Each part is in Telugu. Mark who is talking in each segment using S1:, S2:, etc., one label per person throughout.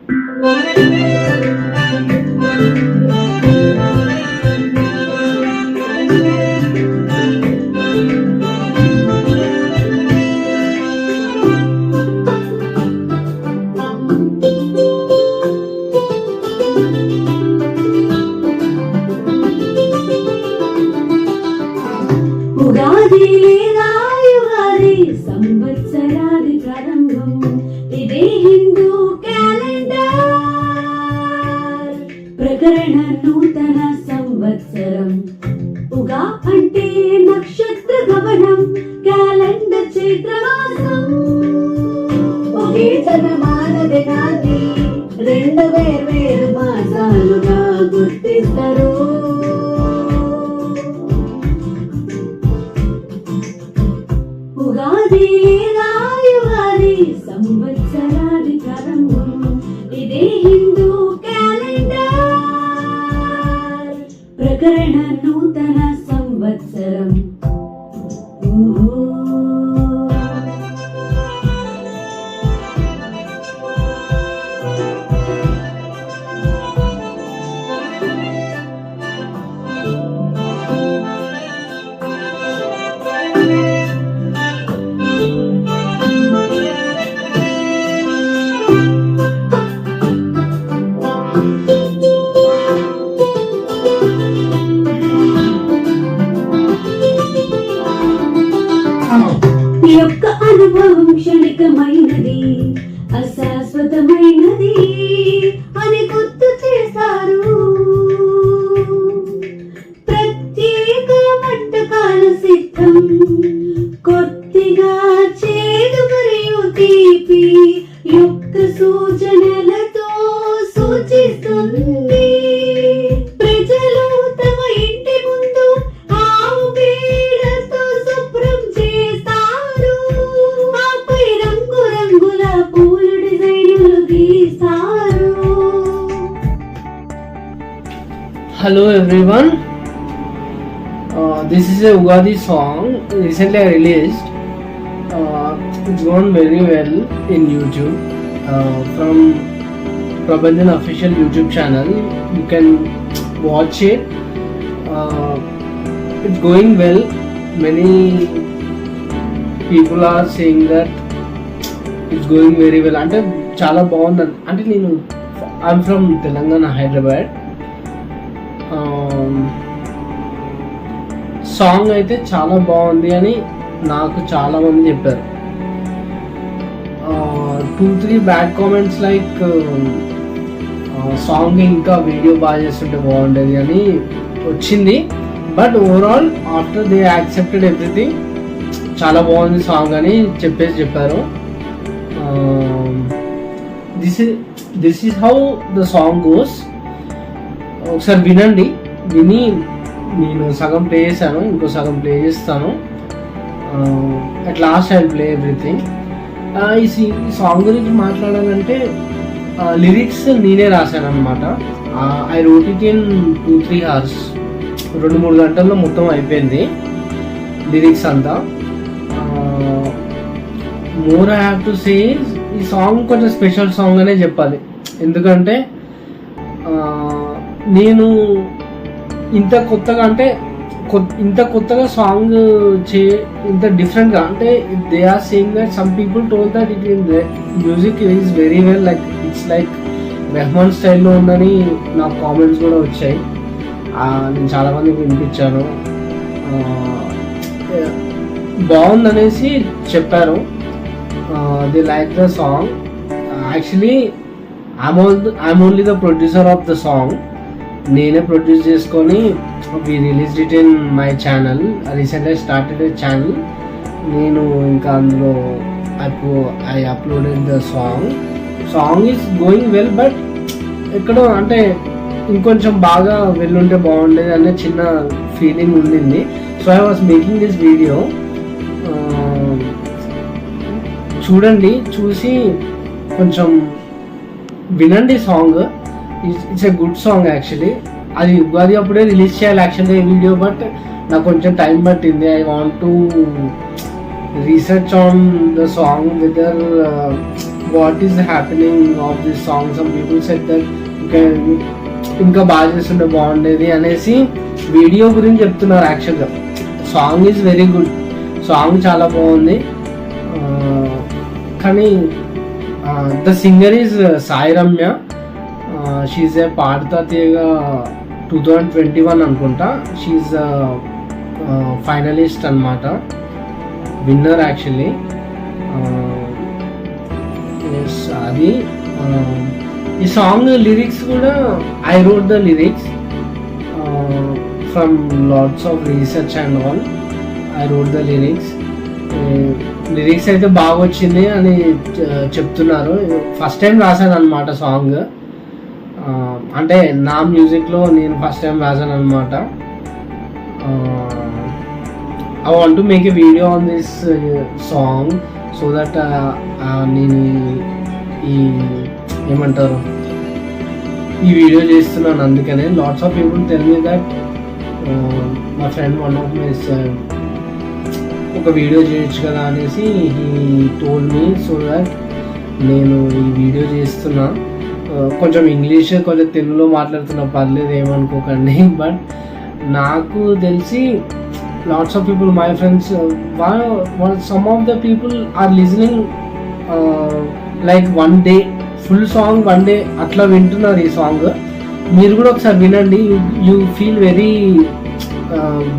S1: ఉగాది లేదా యుగాది సంవత్సరాది ప్రారంభం ఇదే హిందూ క్యాలెండర్ ప్రకరణ నూతన సంవత్సరం ఉగా అంటే నక్షత్ర గమనం క్యాలెండర్ చైత్రమాసం ఒకే జనమాన దినాన్ని రెండు వేర్వేరు మాసాలుగా గుర్తిస్తారు. ఉగాది లేదా యుగాది సంవత్సరాది ప్రారంభం ఇదే హిందూ క్యాలెండర్ ప్రకరణ నూతన సంవత్సరం. ఈ యొక్క అనుభవం క్షణికమైనది అశాశ్వతమైనది అని గుర్తు చేస్తారు. ప్రత్యేక వంటకాల సిద్ధం కొద్దిగా చేదు మరియు తీపి యొక్క సూచనలతో సూచిస్తుంది. ప్రజలు తమ ఇంటి ముందు ఆవు పేడతో శుభ్రం చేస్తారు. ఆపై రంగు రంగుల పూల డిజైన్లు గీస్తారు.
S2: Hello everyone, this is a Ugadi song recently I released. It's gone very well in YouTube from Prabandhan official YouTube channel. You can watch it. It's going well. Many people are saying that it's going very well. అంటే చాలా బాగుంది. అంటే నేను I'm from Telangana, Hyderabad. Song అయితే చాలా బాగుంది అని నాకు చాలా మంది చెప్పారు. 2-3 బ్యాడ్ కామెంట్స్ లైక్ సాంగ్ ఇంకా వీడియో బాగా చేస్తుంటే బాగుండేది అని వచ్చింది. But overall after they accepted everything చాలా బాగుంది సాంగ్ అని చెప్పారు. This is how the song goes. ఒకసారి వినండి. విని నేను సగం ప్లే చేశాను, ఇంకో సగం ప్లే చేస్తాను. At last I play everything. ఈ సాంగ్ గురించి మాట్లాడాలంటే లిరిక్స్ నేనే రాశాను అనమాట. I wrote it in 2-3 hours, 2-3 గంటల్లో మొత్తం అయిపోయింది లిరిక్స్ అంతా. More I have to say ఈ సాంగ్ కొంచెం స్పెషల్ సాంగ్ అనే చెప్పాలి. ఎందుకంటే నేను ఇంత కొత్తగా సాంగ్ ఇంత డిఫరెంట్గా అంటే they are saying that some people told that it in music is very well, like it's like Rahman స్టైల్లో ఉందని నాకు కామెంట్స్ కూడా వచ్చాయి. నేను చాలామందికి వినిపించాను, బాగుందనేసి చెప్పారు. They like the song. Actually I'm only the producer of the song. నేనే ప్రొడ్యూస్ చేసుకొని we released it in my channel. రీసెంట్గా స్టార్టెడ్ ఏ ఛానల్. నేను ఇంకా అందులో I uploaded the song is going well. But ఎక్కడో అంటే ఇంకొంచెం బాగా వెళ్ళుంటే బాగుండేది అనే చిన్న ఫీలింగ్ ఉండింది. So I was making this video. చూడండి, చూసి కొంచెం వినండి song. It's a good song actually. అది ఉగాది అప్పుడే రిలీజ్ చేయాలి యాక్చువల్లీ ఈ వీడియో, బట్ నాకు కొంచెం టైం పట్టింది. I want to research on the song whether what is happening of this song. Some people said that ఇంకా బాగా చేస్తుంటే బాగుండేది అనేసి వీడియో గురించి చెప్తున్నారు. యాక్చువల్గా song is very good, song చాలా బాగుంది. కానీ the singer is Sai Ramya. She a Padutha Theeyaga 2021 అనుకుంటా. షీఈ్ ఫైనలిస్ట్ అనమాట, విన్నర్ యాక్చువల్లీ. అది ఈ సాంగ్ లిరిక్స్ కూడా I wrote the lyrics from lots of research and all. I wrote the lyrics. Lyrics అయితే బాగా వచ్చింది అని చెప్తున్నారు. ఫస్ట్ టైం రాశాను అనమాట సాంగ్, అంటే నా మ్యూజిక్లో నేను ఫస్ట్ టైం రాశాను అనమాట. I want to make a video on this song so that నేను ఈ ఏమంటారు ఈ వీడియో చేస్తున్నాను. అందుకనే LADS of people tell me that మా ఫ్రెండ్ వన్ ఆఫ్ మై ఒక వీడియో చేయొచ్చు కదా అనేసి he told me. So that నేను ఈ వీడియో చేస్తున్నా. కొంచెం ఇంగ్లీష్ కొంచెం తెలుగులో మాట్లాడుతున్నా, పర్లేదు ఏమనుకోకండి. బట్ నాకు తెలిసి lots of people, my friends, some of the people are listening like one day full song, one day అట్లా వింటున్నారు ఈ సాంగ్. మీరు కూడా ఒకసారి వినండి, యూ ఫీల్ వెరీ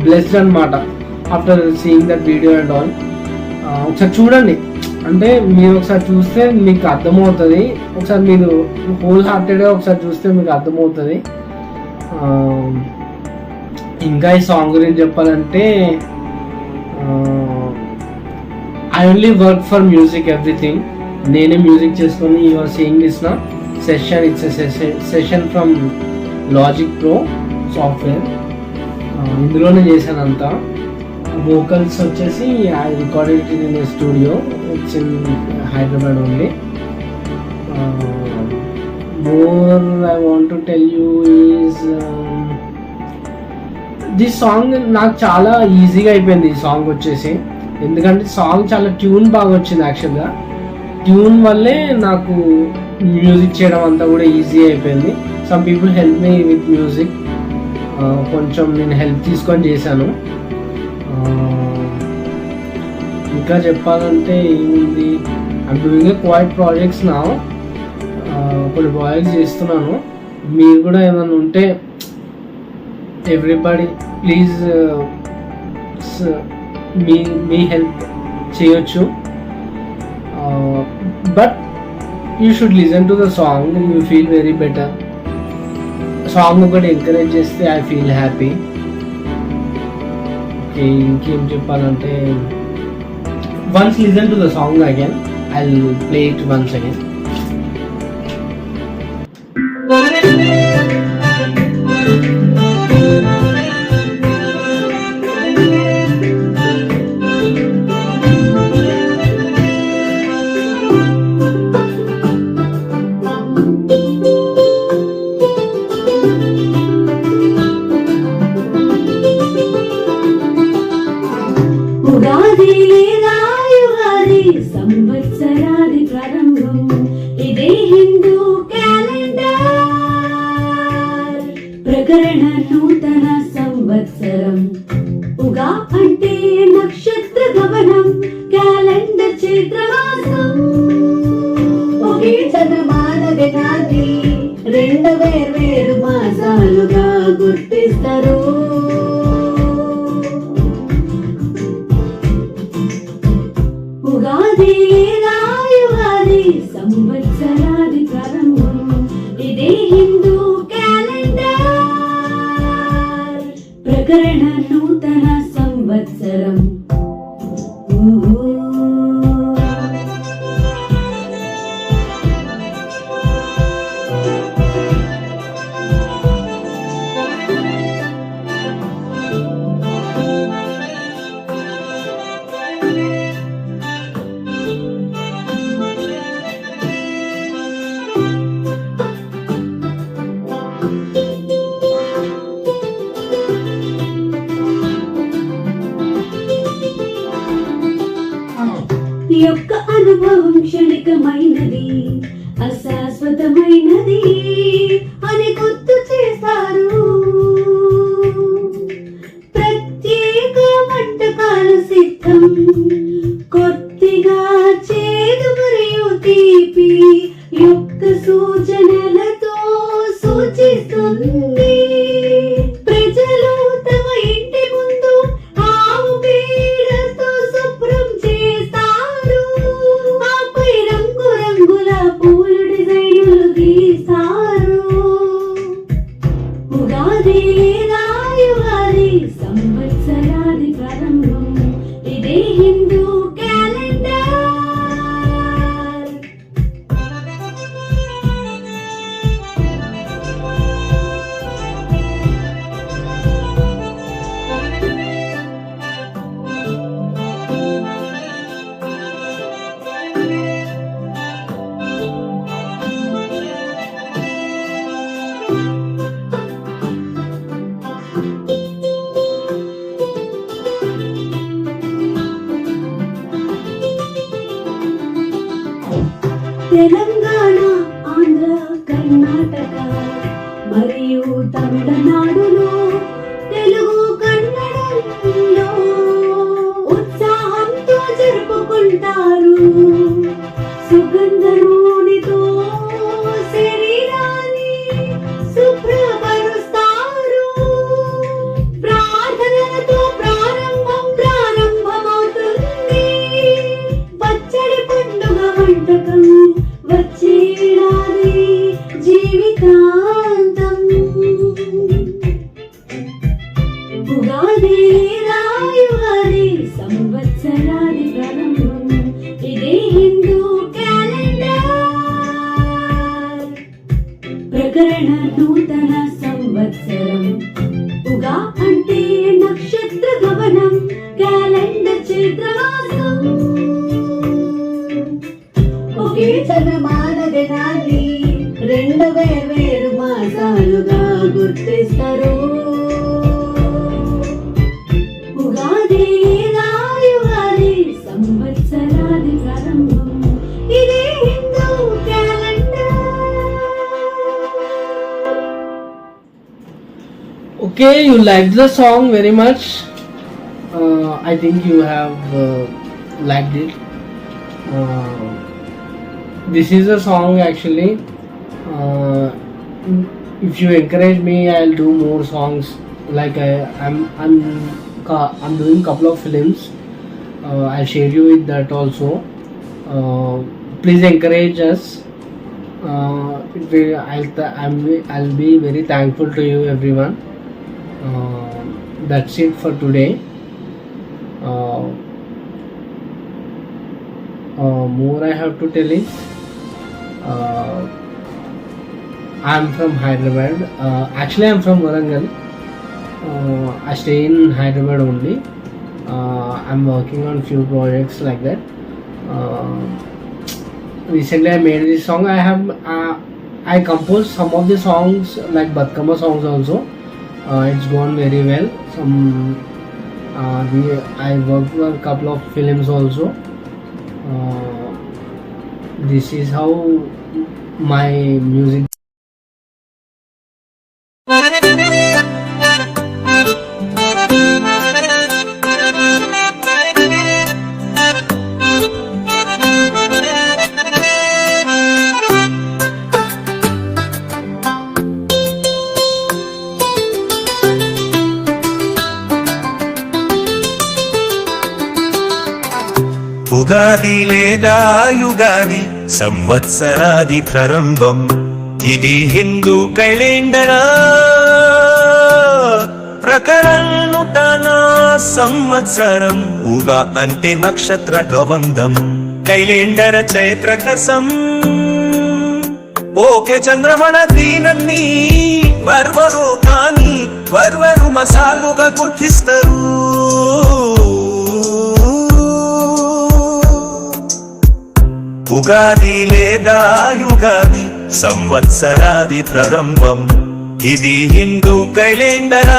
S2: బ్లెస్డ్ అనమాట after seeing that video and all. ఒకసారి చూడండి, అంటే మీరు ఒకసారి చూస్తే మీకు అర్థమవుతుంది. ఒకసారి మీరు హోల్ హార్టెడ్గా ఒకసారి చూస్తే మీకు అర్థమవుతుంది. ఇంకా ఈ సాంగ్ గురించి చెప్పాలంటే I only work for music everything. నేనే మ్యూజిక్ చేసుకొని యూ ఆర్ సీయింగ్ దిస్ నా session. It's session from logic pro software. ఇందులోనే చేశాను అంతా. వోకల్స్ వచ్చేసి I recorded it in a studio, it's in Hyderabad only. More I want to tell you is this song నాకు చాలా ఈజీగా అయిపోయింది ఈ సాంగ్ వచ్చేసి. ఎందుకంటే సాంగ్ చాలా ట్యూన్ బాగా వచ్చింది. యాక్చువల్గా ట్యూన్ వల్లే నాకు మ్యూజిక్ చేయడం అంతా కూడా ఈజీ అయిపోయింది. Some people help me with music, కొంచెం నేను హెల్ప్ తీసుకొని చేశాను. ఇంకా చెప్పాలంటే ఏముంది, I'm doing a quite projects నా. కొన్ని ప్రాజెక్ట్స్ చేస్తున్నాను. మీరు కూడా ఏమైనా ఉంటే ఎవ్రీబడి ప్లీజ్ మీ హెల్ప్ చేయొచ్చు. But you should listen to the song, you feel very better. Song ఒకటి ఎంకరేజ్ చేస్తే ఐ ఫీల్ హ్యాపీ. ఓకే, ఇంకేం చెప్పాలంటే once listen to the song again, I will play it once again.
S1: Ugadi లేదా యుగాది సంవత్సరాది ప్రారంభం, ఇదే హిందూ క్యాలెండర్ ప్రకరణ నూతన సంవత్సరం. ఉగా అంటే నక్షత్ర గమనం, క్యాలెండర్ చైత్రమాసం. ఒకే చంద్రమాన దినాన్ని రెండు వేర్వేరు మాసాలుగా గుర్తిస్తారు. ఉగాది లేదా యుగాది సంవత్సరాది ప్రారంభం, ఇదే హిందూ క్యాలెండర్ ప్రకరణ నూతన సంవత్సరం. యొక్క అనుభవం క్షణికమైనది, అశాశ్వతమైనది అని గుర్తు చేస్తారు. ప్రత్యేక వంటకాలు సిద్ధం, కొద్దిగా చేదు మరియు తీపి యొక్క సూచనలతో సూచిస్తుంది. ప్రజలు తమ ఇంటి ముందు ఆవు పేడతో శుభ్రం చేస్తారు. ఆపై రంగురంగుల పూల డిజైన్లు గీస్తారు. ఉగాది లేదా యుగాది సంవత్సరాది ప్రారంభం, ఇదే హిందూ క్యాలెండర్. తెలంగాణ, ఆంధ్ర, కర్ణాటక మరియు తమిళనాడులో, తెలుగు కన్నడంలో ఉత్సాహంతో జరుపుకుంటారు. సుగంధ నూనెతో శరీరాన్ని శుభ్రపరుస్తారు. ప్రార్థనలతో ప్రారంభమవుతుంది. పచ్చడి పండుగ వంటకం వచ్చేడాది జీవితాంతం. ఉగాది యుగాది సంవత్సరాది ప్రారంభం, ఇదే హిందూ క్యాలెండర్. ప్రకరణ నూతన సంవత్సరం. ఉగా అంటే నక్షత్ర గమనం, క్యాలెండర్ చైత్రమాసం. ఒకే చంద్రమాన దినాన్ని రెండు వేరు మాసాలుగా గుర్తిస్తారు. ఉగాది యుగాది సంవత్సరాది ప్రారంభం, ఇదే Hindu calendar.
S2: Okay, you liked the song very much. I think you have liked it. This is a song actually. If you encourage me, I'll do more songs. Like I'm doing couple of films. I'll share you with that also. Please encourage us. I'll be very thankful to you, everyone. That's it for today. More I have to tell is I'm from Hyderabad. Actually, I'm from Warangal. I stay in Hyderabad only. I'm working on few projects like that. Recently, I made this song. I composed some of the songs like Batkama songs also. It's gone very well. I worked on a couple of films also. This is how my music.
S3: Ugadi లేదా యుగాది సంవత్సరాది ప్రారంభం, ఇది హిందూ క్యాలెండర్. ప్రకరణ తన సంవత్సరం, ఉగా అంటే నక్షత్ర గవందం, క్యాలెండర్ చైత్ర కసం. ఓకే చంద్రమణ దీనన్ని వర్వరు కానీ వర్వరు మసాలుగా గుర్తిస్తారు. ఉగాది లేదా యుగాది సంవత్సరాది ప్రారంభం, ఇది హిందూ క్యాలెండర్.